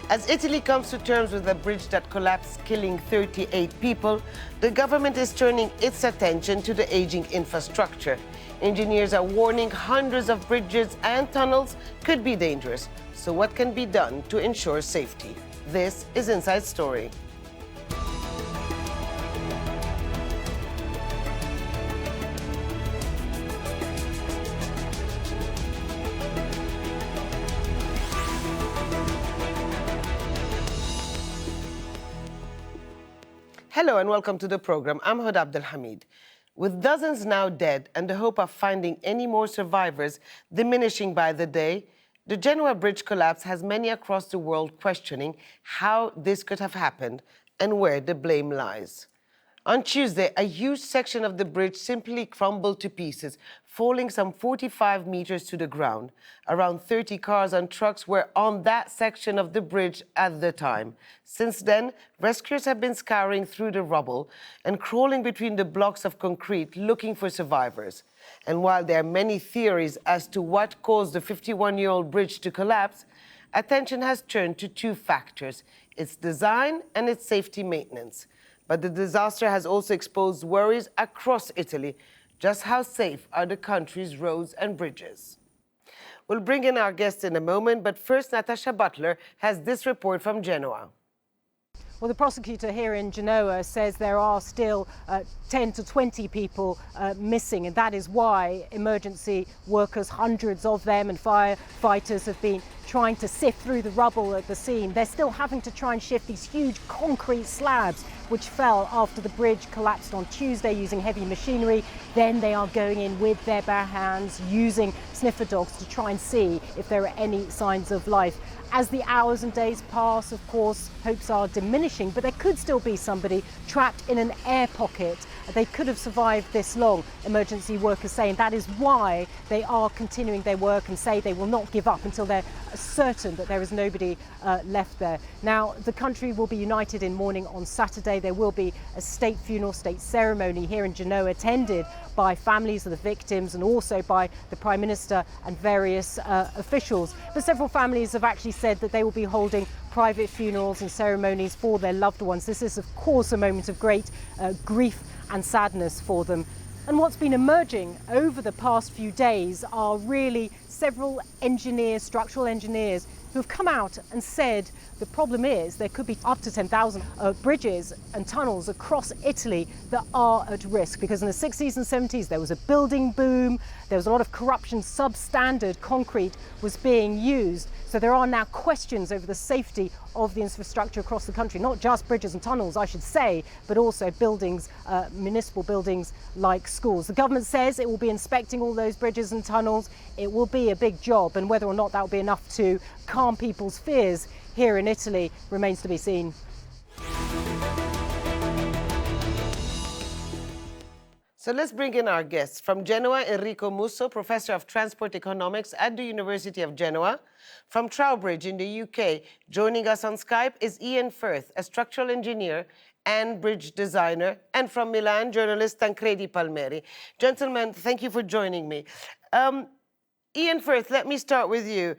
As Italy comes to terms with a bridge that collapsed, killing 38 people, the government is turning its attention to the aging infrastructure. Engineers are warning hundreds of bridges and tunnels could be dangerous. So what can be done to ensure safety? This is Inside Story. Hello and welcome to the program. I'm Hoda Abdel-Hamid. With dozens now dead and the hope of finding any more survivors diminishing by the day, the Genoa bridge collapse has many across the world questioning how this could have happened and where the blame lies. On Tuesday, a huge section of the bridge simply crumbled to pieces, falling some 45 meters to the ground. Around 30 cars and trucks were on that section of the bridge at the time. Since then, rescuers have been scouring through the rubble and crawling between the blocks of concrete looking for survivors. And while there are many theories as to what caused the 51-year-old bridge to collapse, attention has turned to two factors: its design and its safety maintenance. But the disaster has also exposed worries across Italy. Just how safe are the country's roads and bridges? We'll bring in our guests in a moment, but first Natasha Butler has this report from Genoa. Well, the prosecutor here in Genoa says there are still 10 to 20 people missing, and that is why emergency workers, hundreds of them, and firefighters have been trying to sift through the rubble at the scene. They're still having to try and shift these huge concrete slabs which fell after the bridge collapsed on Tuesday using heavy machinery. Then they are going in with their bare hands, using sniffer dogs to try and see if there are any signs of life. As the hours and days pass, of course, hopes are diminishing, but there could still be somebody trapped in an air pocket. They could have survived this long, emergency workers say, and that is why they are continuing their work and say they will not give up until they're certain that there is nobody left there. Now, the country will be united in mourning on Saturday. There will be a state funeral, state ceremony here in Genoa, attended by families of the victims and also by the Prime Minister and various officials. But several families have actually said that they will be holding private funerals and ceremonies for their loved ones. This is, of course, a moment of great grief and sadness for them. And what's been emerging over the past few days are really several engineers, structural engineers, who have come out and said the problem is there could be up to 10,000 bridges and tunnels across Italy that are at risk, because in the 60s and 70s there was a building boom, there was a lot of corruption, substandard concrete was being used. So there are now questions over the safety of the infrastructure across the country, not just bridges and tunnels, I should say, but also buildings, municipal buildings like schools. The government says it will be inspecting all those bridges and tunnels. It will be a big job, and whether or not that will be enough to calm people's fears here in Italy remains to be seen. So let's bring in our guests. From Genoa, Enrico Musso, Professor of Transport Economics at the University of Genoa. From Trowbridge in the UK, joining us on Skype is Ian Firth, a structural engineer and bridge designer. And from Milan, journalist Tancredi Palmeri. Gentlemen, thank you for joining me. Ian Firth, let me start with you.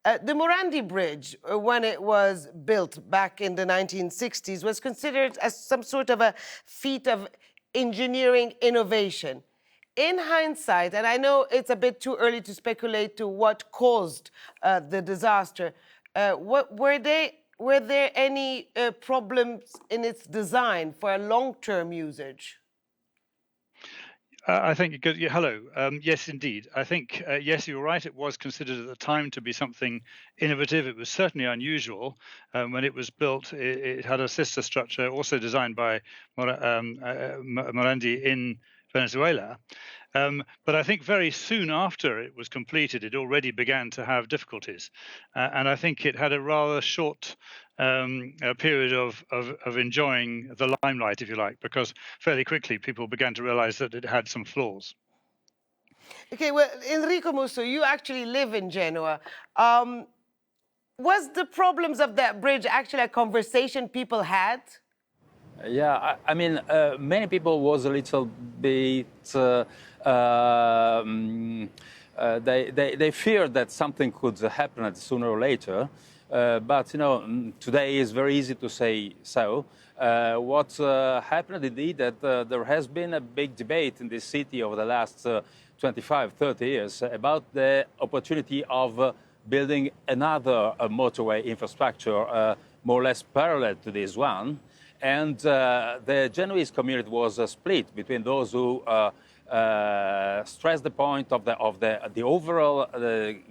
The Morandi Bridge, when it was built back in the 1960s, was considered as some sort of a feat of engineering innovation. In hindsight, and I know it's a bit too early to speculate to what caused the disaster, were there any problems in its design for a long-term usage? I think, hello, yes, indeed. I think, yes, you're right. It was considered at the time to be something innovative. It was certainly unusual. When it was built, it had a sister structure also designed by Morandi in Venezuela. But I think very soon after it was completed, it already began to have difficulties. And I think it had a rather short period of enjoying the limelight, if you like, because fairly quickly people began to realize that it had some flaws. Okay, well, Enrico Musso, you actually live in Genoa. Was the problems of that bridge actually a conversation people had? Yeah, I mean, many people was a little bit they feared that something could happen sooner or later. But today is very easy to say so. What happened indeed that there has been a big debate in this city over the last 25, 30 years about the opportunity of building another motorway infrastructure more or less parallel to this one. And the Genoese community was split between those who stress the point of the overall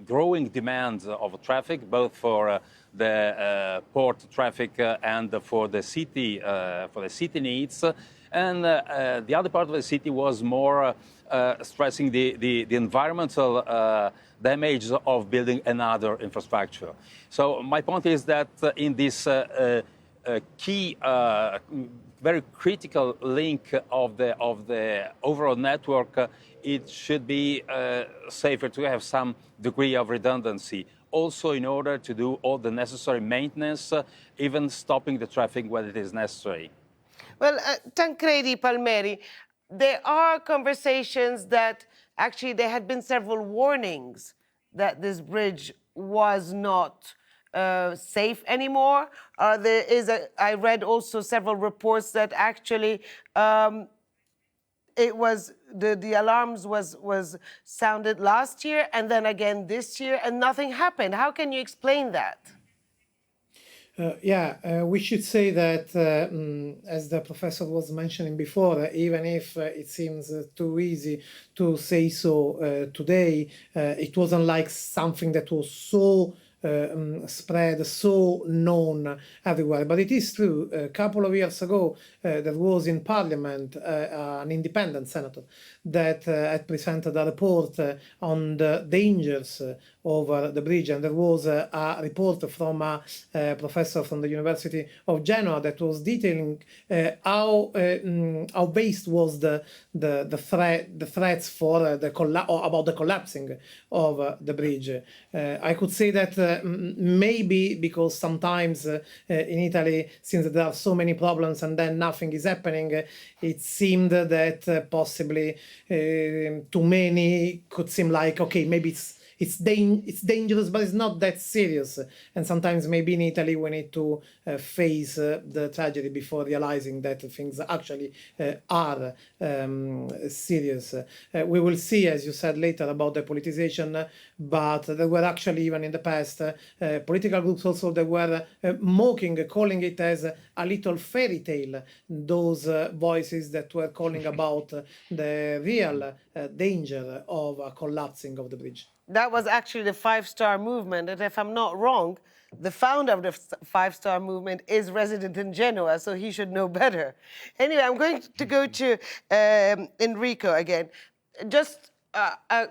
growing demand of traffic, both for the port traffic and for the city needs, and the other part of the city was more stressing the environmental damage of building another infrastructure. So my point is that in this key very critical link of the overall network, it should be safer to have some degree of redundancy. Also, in order to do all the necessary maintenance, even stopping the traffic when it is necessary. Well, Tancredi Palmeri, there are conversations that actually there had been several warnings that this bridge was not safe anymore. I read also several reports that actually it was the alarms was sounded last year and then again this year and nothing happened. How can you explain that? We should say that, as the professor was mentioning before, even if it seems too easy to say so today, it wasn't like something that was so spread, so known everywhere. But it is true, a couple of years ago, there was in Parliament an independent senator that had presented a report on the dangers over the bridge, and there was a report from a professor from the University of Genoa that was detailing how based was the threats for about the collapsing of the bridge. I could say that maybe because sometimes in Italy, since there are so many problems and then nothing is happening, it seemed that possibly to many could seem like, okay, maybe it's dangerous, but it's not that serious. And sometimes maybe in Italy we need to face the tragedy before realizing that things actually are serious. We will see, as you said later, about the politicization, but there were actually, even in the past, political groups also that were mocking, calling it as a little fairy tale, those voices that were calling about the real danger of a collapsing of the bridge. That was actually the Five-Star Movement, and if I'm not wrong, the founder of the Five-Star Movement is resident in Genoa, so he should know better. Anyway, I'm going to go to Enrico again. Just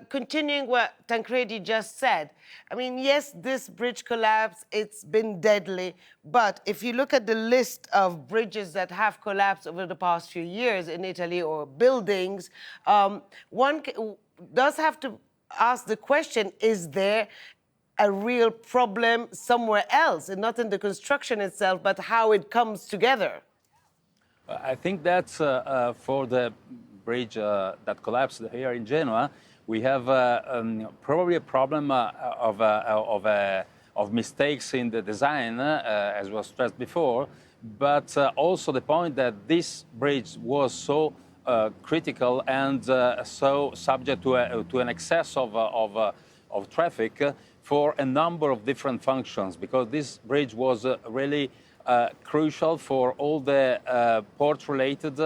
continuing what Tancredi just said. I mean, yes, this bridge collapse, it's been deadly, but if you look at the list of bridges that have collapsed over the past few years in Italy, or buildings, one does have to ask the question, is there a real problem somewhere else, and not in the construction itself, but how it comes together? I think that's for the bridge that collapsed here in Genoa, we have probably a problem of mistakes in the design, as was stressed before, but also the point that this bridge was so critical and so subject to an excess of traffic for a number of different functions, because this bridge was really crucial for all the port-related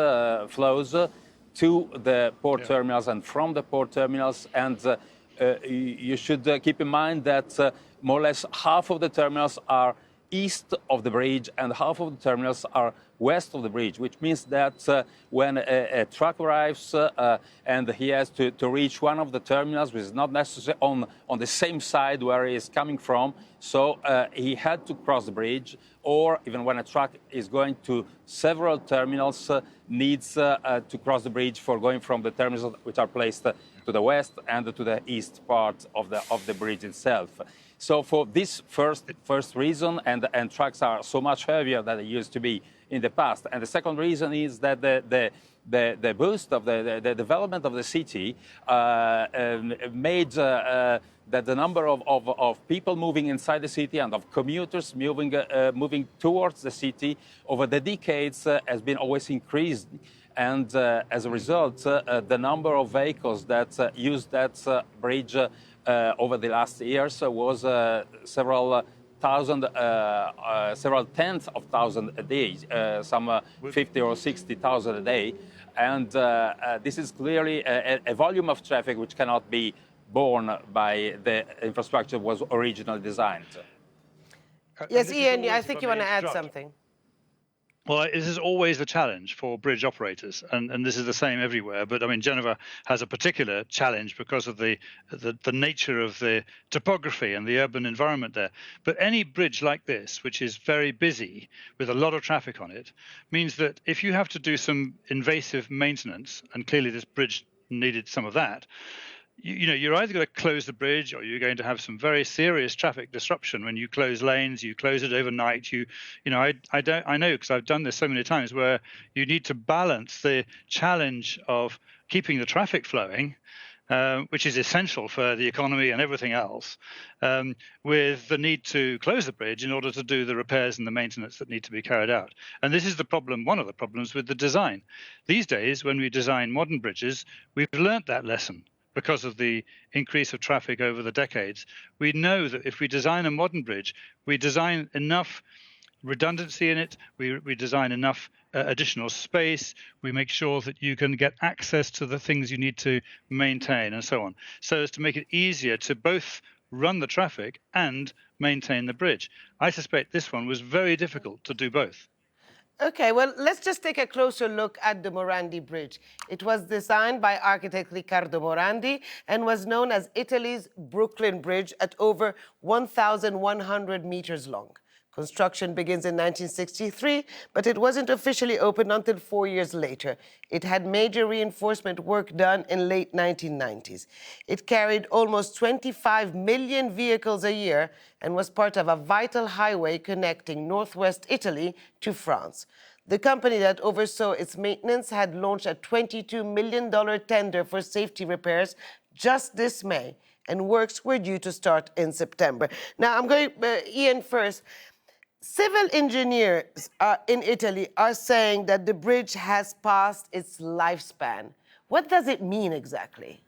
flows to the port terminals and from the port terminals. And you should keep in mind that more or less half of the terminals are east of the bridge and half of the terminals are west of the bridge, which means that when a truck arrives and he has to reach one of the terminals, which is not necessarily on the same side where he is coming from, so he had to cross the bridge, or even when a truck is going to several terminals, needs to cross the bridge for going from the terminals which are placed to the west and to the east part of the bridge itself. So for this first reason, and trucks are so much heavier than they used to be in the past. And the second reason is that the boost of the development of the city made that the number of people moving inside the city and of commuters moving towards the city over the decades has been always increased. And as a result, the number of vehicles that used that bridge over the last years was several tens of thousands a day, some 50 or 60,000 a day. And this is clearly a volume of traffic which cannot be borne by the infrastructure was originally designed. Yes, Ian, I think you want to add something. Well, this is always the challenge for bridge operators, and this is the same everywhere. But I mean, Genoa has a particular challenge because of the nature of the topography and the urban environment there. But any bridge like this, which is very busy with a lot of traffic on it, means that if you have to do some invasive maintenance, and clearly this bridge needed some of that, you're either going to close the bridge or you're going to have some very serious traffic disruption when you close lanes, you close it overnight. I know because I've done this so many times where you need to balance the challenge of keeping the traffic flowing, which is essential for the economy and everything else, with the need to close the bridge in order to do the repairs and the maintenance that need to be carried out. And this is the problem, one of the problems with the design. These days, when we design modern bridges, we've learnt that lesson. Because of the increase of traffic over the decades, we know that if we design a modern bridge, we design enough redundancy in it, we design enough additional space, we make sure that you can get access to the things you need to maintain and so on, so as to make it easier to both run the traffic and maintain the bridge. I suspect this one was very difficult to do both. Okay, well, let's just take a closer look at the Morandi Bridge. It was designed by architect Riccardo Morandi and was known as Italy's Brooklyn Bridge at over 1,100 meters long. Construction begins in 1963, but it wasn't officially opened until 4 years later. It had major reinforcement work done in late 1990s. It carried almost 25 million vehicles a year and was part of a vital highway connecting northwest Italy to France. The company that oversaw its maintenance had launched a $22 million tender for safety repairs just this May, and works were due to start in September. Now, I'm going, Ian, first. Civil engineers in Italy are saying that the bridge has passed its lifespan. What does it mean exactly?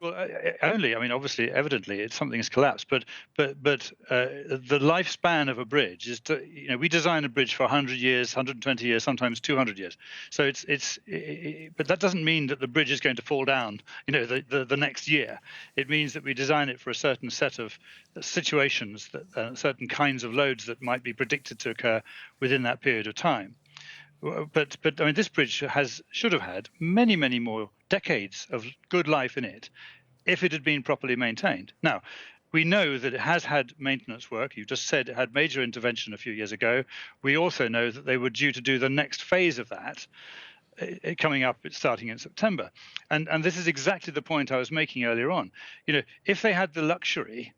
Well, obviously, evidently, something has collapsed. But the lifespan of a bridge is we design a bridge for 100 years, 120 years, sometimes 200 years. So but that doesn't mean that the bridge is going to fall down, the next year. It means that we design it for a certain set of situations, certain kinds of loads that might be predicted to occur within that period of time. But I mean, this bridge should have had many, many more decades of good life in it if it had been properly maintained. Now, we know that it has had maintenance work. You just said it had major intervention a few years ago. We also know that they were due to do the next phase of that coming up, starting in September. And this is exactly the point I was making earlier on. If they had the luxury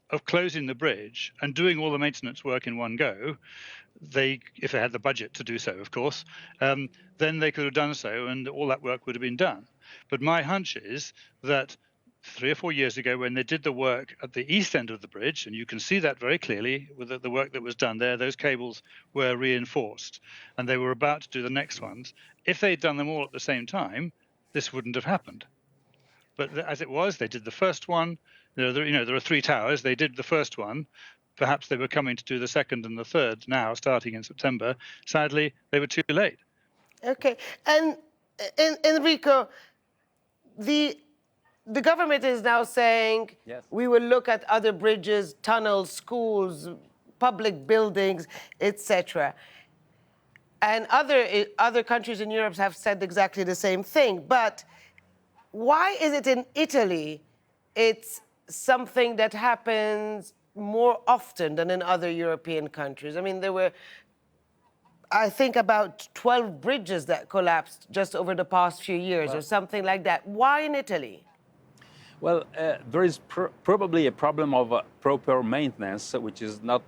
of closing the bridge and doing all the maintenance work in one go, if they had the budget to do so, of course, then they could have done so and all that work would have been done. But my hunch is that 3 or 4 years ago, when they did the work at the east end of the bridge, and you can see that very clearly with the work that was done there, those cables were reinforced and they were about to do the next ones. If they'd done them all at the same time, this wouldn't have happened. But as it was, they did the first one. There are 3 towers. They did the first one. Perhaps they were coming to do the second and the third now, starting in September. Sadly, they were too late. Okay. And Enrico, the government is now saying, yes, we will look at other bridges, tunnels, schools, public buildings, etc. And other countries in Europe have said exactly the same thing. But why is it in Italy it's something that happens more often than in other European countries? I mean, there were, I think, about 12 bridges that collapsed just over the past few years, or something like that. Why in Italy? Well, there is probably a problem of proper maintenance, which is not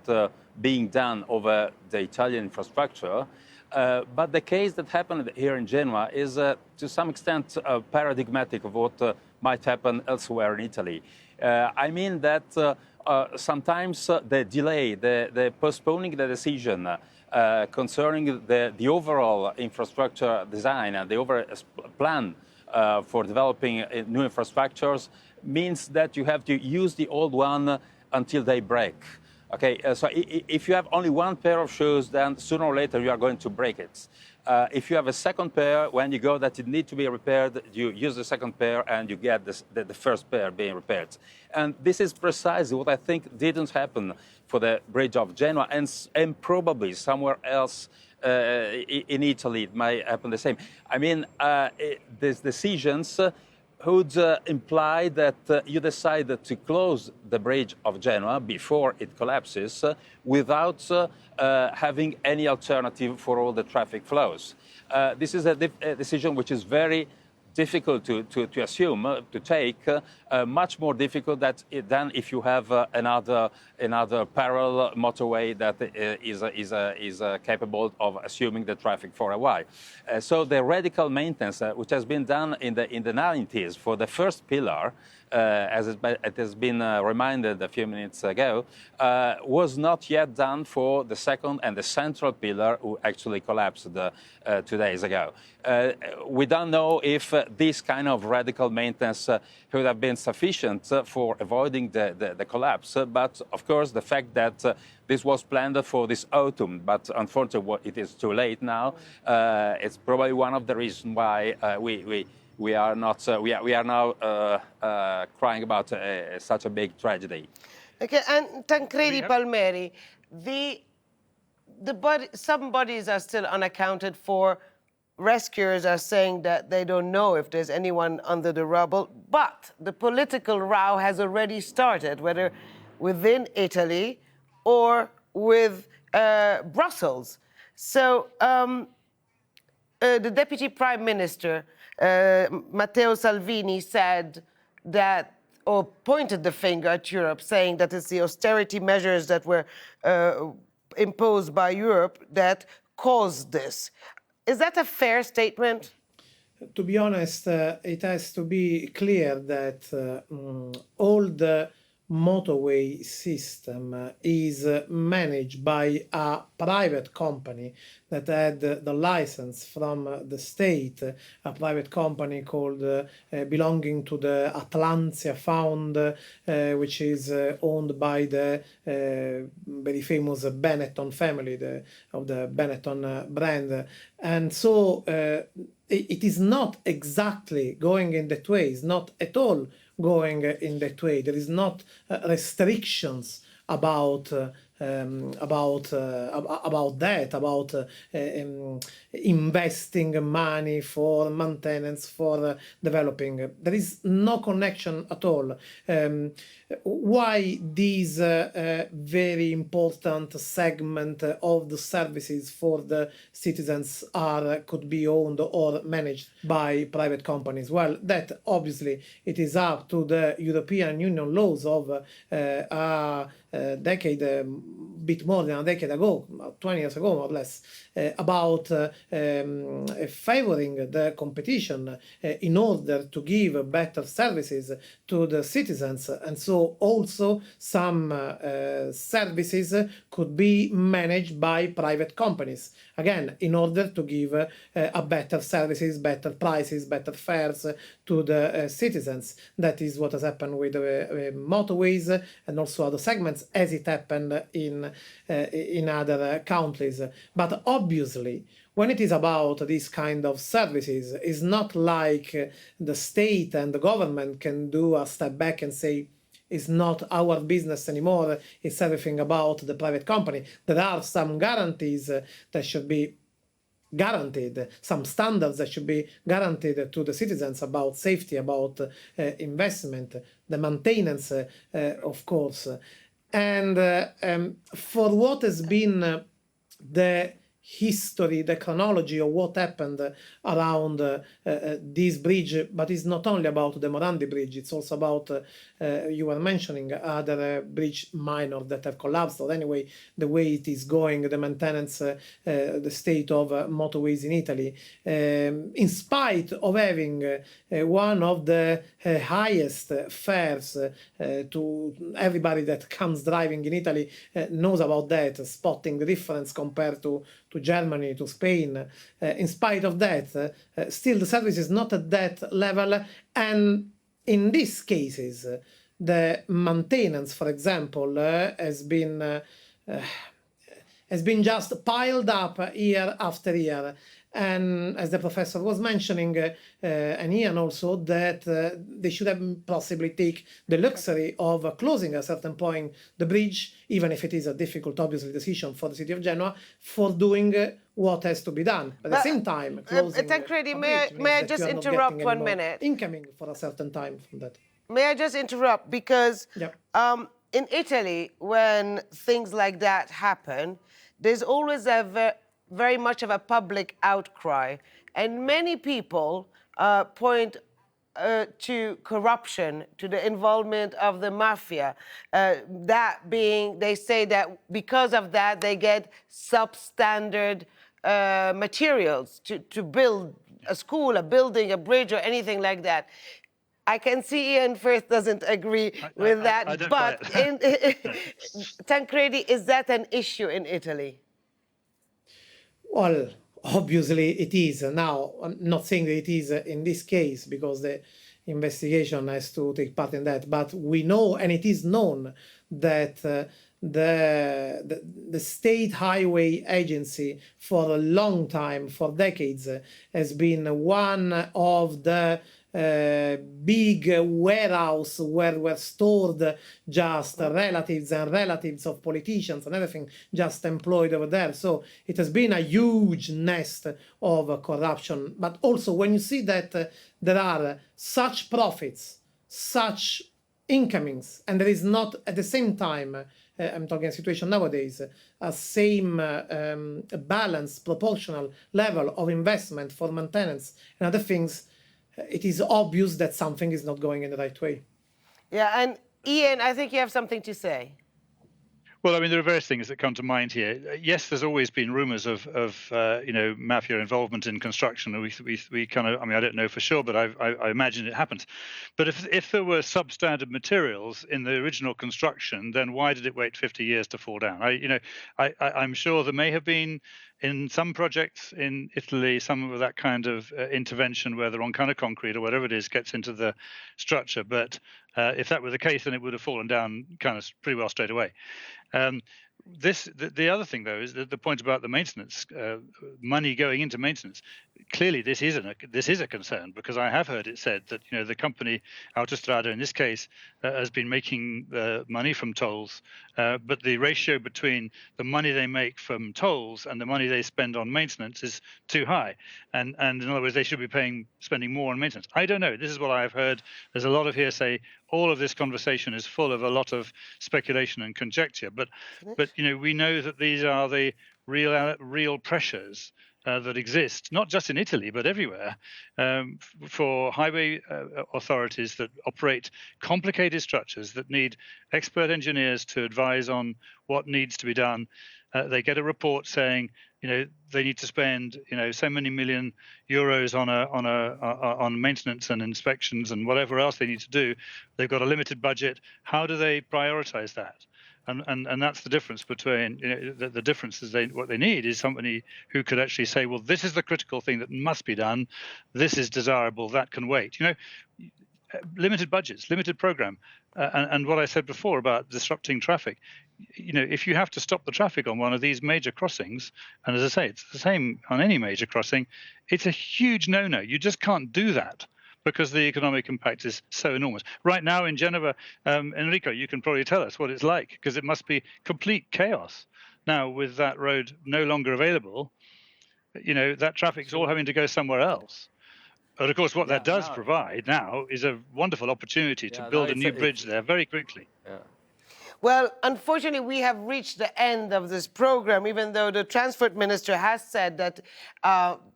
being done over the Italian infrastructure. But the case that happened here in Genoa is to some extent paradigmatic of what might happen elsewhere in Italy. I mean that sometimes the delay, the postponing the decision concerning the overall infrastructure design and the overall plan for developing new infrastructures means that you have to use the old one until they break. Okay, so if you have only one pair of shoes, then sooner or later you are going to break it. If you have a second pair, when you go that it needs to be repaired, you use the second pair and you get the first pair being repaired. And this is precisely what I think didn't happen for the bridge of Genoa, and probably somewhere else in Italy it might happen the same. I mean, these decisions would imply that you decide to close the bridge of Genoa before it collapses without having any alternative for all the traffic flows. This is a decision which is very difficult to assume, to take, much more difficult than if you have another parallel motorway that is capable of assuming the traffic for a while. So the radical maintenance, which has been done in the 90s for the first pillar, as it has been reminded a few minutes ago, was not yet done for the second and the central pillar, who actually collapsed 2 days ago. We don't know if this kind of radical maintenance would have been sufficient for avoiding the collapse, but of course the fact that this was planned for this autumn, but unfortunately it is too late now. It's probably one of the reasons why we are now crying about such a big tragedy. Okay, and Tancredi Palmeri, some bodies are still unaccounted for. Rescuers are saying that they don't know if there's anyone under the rubble, but the political row has already started, whether within Italy or with Brussels. So the Deputy Prime Minister, Matteo Salvini, said that, or pointed the finger at Europe, saying that it's the austerity measures that were imposed by Europe that caused this. Is that a fair statement? To be honest, it has to be clear that all the motorway system is managed by a private company that had the license from the state, a private company called belonging to the Atlantia Fund, which is owned by the very famous Benetton family of the Benetton brand. And so it is not exactly going in that way. It's not at all going in that way. There is not restrictions about that, about investing money for maintenance, for developing. There is no connection at all. Why this very important segment of the services for the citizens could be owned or managed by private companies? Well, that obviously it is up to the European Union laws of a decade, a bit more than a decade ago, 20 years ago more or less, about favoring the competition in order to give better services to the citizens. And so also some services could be managed by private companies, again, in order to give a better services, better prices, better fares to the citizens. That is what has happened with motorways and also other segments, as it happened in other countries. But obviously, when it is about this kind of services, it's not like the state and the government can do a step back and say, it's not our business anymore, it's everything about the private company. There are some guarantees that should be guaranteed, some standards that should be guaranteed to the citizens about safety, about investment, the maintenance, of course. And for what has been the history, the chronology of what happened around this bridge, but it's not only about the Morandi bridge, it's also about, you were mentioning other bridge minor that have collapsed, or anyway, the way it is going, the maintenance, the state of motorways in Italy. In spite of having one of the highest fares to everybody that comes driving in Italy knows about that, spotting the difference compared to Germany, to Spain. In spite of that, still the service is not at that level, and in these cases, the maintenance, for example, has been just piled up year after year. And as the professor was mentioning, and Ian also, that they should have possibly take the luxury of closing at a certain point the bridge, even if it is a difficult, obviously, decision for the city of Genoa, for doing what has to be done. But at the same time, closing Tancredi, may I just interrupt 1 minute? Incoming for a certain time from that. May I just interrupt? Because Yep. In Italy, when things like that happen, there's always very much of a public outcry. And many people point to corruption, to the involvement of the mafia. That being, they say that because of that, they get substandard materials to build a school, a building, a bridge, or anything like that. I can see Ian Firth doesn't agree with that, I don't but buy Tancredi, is that an issue in Italy? Well, obviously it is. Now, I'm not saying that it is in this case, because the investigation has to take part in that, but we know, and it is known, that the state highway agency for a long time, for decades, has been one of the big warehouse where were stored just relatives and relatives of politicians and everything just employed over there. So it has been a huge nest of corruption. But also when you see that there are such profits, such incomings, and there is not at the same time, I'm talking a situation nowadays, a same balanced, proportional level of investment for maintenance and other things, it is obvious that something is not going in the right way. Yeah, and Ian, I think you have something to say. Well, I mean, there are various things that come to mind here. Yes, there's always been rumours of mafia involvement in construction. We kind of, I mean, I don't know for sure, but I imagine it happens. But if there were substandard materials in the original construction, then why did it wait 50 years to fall down? I'm sure there may have been in some projects in Italy some of that kind of intervention where the wrong kind of concrete or whatever it is gets into the structure. But if that were the case, then it would have fallen down kind of pretty well straight away. The other thing, though, is that the point about the maintenance, money going into maintenance. Clearly, this is a concern, because I have heard it said that the company Autostrada in this case has been making money from tolls, but the ratio between the money they make from tolls and the money they spend on maintenance is too high, and in other words, they should be spending more on maintenance. I don't know. This is what I've heard. There's a lot of hearsay. All of this conversation is full of a lot of speculation and conjecture, but we know that these are the real pressures that exist, not just in Italy, but everywhere, for highway authorities that operate complicated structures that need expert engineers to advise on what needs to be done. They get a report saying, they need to spend, so many million euros on maintenance and inspections and whatever else they need to do. They've got a limited budget. How do they prioritize that? And that's the difference between, the difference is what they need is somebody who could actually say, well, this is the critical thing that must be done. This is desirable. That can wait. Limited budgets, limited program. And what I said before about disrupting traffic, if you have to stop the traffic on one of these major crossings, and as I say, it's the same on any major crossing, it's a huge no-no. You just can't do that, because the economic impact is so enormous. Right now in Genoa, Enrico, you can probably tell us what it's like, because it must be complete chaos. Now, with that road no longer available, that traffic's all having to go somewhere else. But of course, what that does provide now is a wonderful opportunity to build a new bridge there very quickly. Yeah. Well, unfortunately, we have reached the end of this program, even though the Transport Minister has said that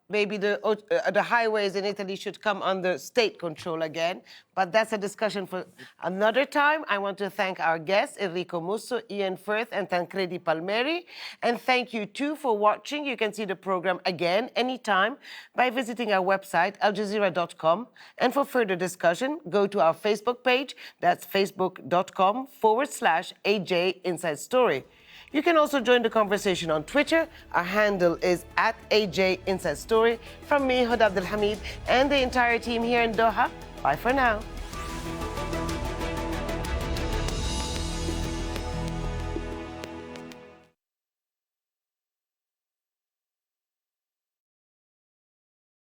maybe the highways in Italy should come under state control again. But that's a discussion for another time. I want to thank our guests, Enrico Musso, Ian Firth, and Tancredi Palmeri. And thank you, too, for watching. You can see the program again anytime by visiting our website, aljazeera.com. And for further discussion, go to our Facebook page. That's facebook.com/AJ Inside Story. You can also join the conversation on Twitter. Our handle is @AJ Inside Story. From me, Hoda Abdel-Hamid, and the entire team here in Doha. Bye for now.